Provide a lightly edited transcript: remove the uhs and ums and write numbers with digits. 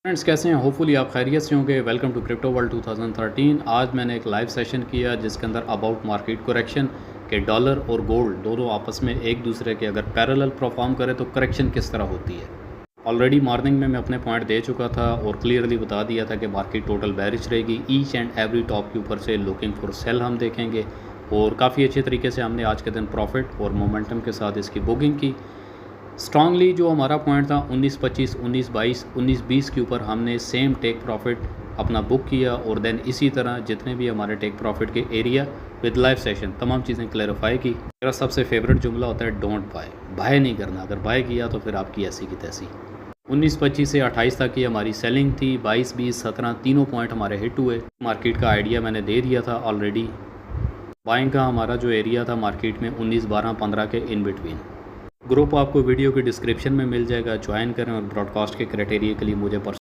Friends कैसे हैं। Hopefully आप खैरियत से होंगे। Welcome to crypto world 2013। आज मैंने एक लाइव सेशन किया जिसके अंदर अबाउट मार्केट करेक्शन के डॉलर और गोल्ड दोनों आपस में एक दूसरे के अगर पैरेलल परफॉर्म करें तो करेक्शन किस तरह होती है। ऑलरेडी मॉर्निंग में मैं अपने पॉइंट दे चुका था और क्लियरली बता दिया था कि मार्केट टोटल बेरिश रहेगी। ईच एंड एवरी टॉप के ऊपर से लुकिंग फॉर सेल हम देखेंगे और काफ़ी अच्छे तरीके से हमने आज के दिन प्रॉफिट और मोमेंटम के साथ इसकी बुकिंग की। स्ट्रांगली जो हमारा पॉइंट था 19-25, 19-22, 19-20 के ऊपर हमने सेम टेक प्रॉफिट अपना बुक किया और देन इसी तरह जितने भी हमारे टेक प्रॉफिट के एरिया विद लाइव सेशन तमाम चीज़ें क्लैरिफाई की। मेरा सबसे फेवरेट जुमला होता है डोंट बाय। बाय नहीं करना, अगर बाय किया तो फिर आपकी ऐसी की तैसी। 19-25 से 28 तक की हमारी सेलिंग थी। 22, 20, 17 तीनों पॉइंट हमारे हिट हुए। मार्केट का आइडिया मैंने दे दिया था ऑलरेडी। बाइंग का हमारा जो एरिया था मार्केट में 19, 12, 15 के इन बिटवीन। ग्रुप आपको वीडियो के डिस्क्रिप्शन में मिल जाएगा, ज्वाइन करें और ब्रॉडकास्ट के क्राइटेरिया के लिए मुझे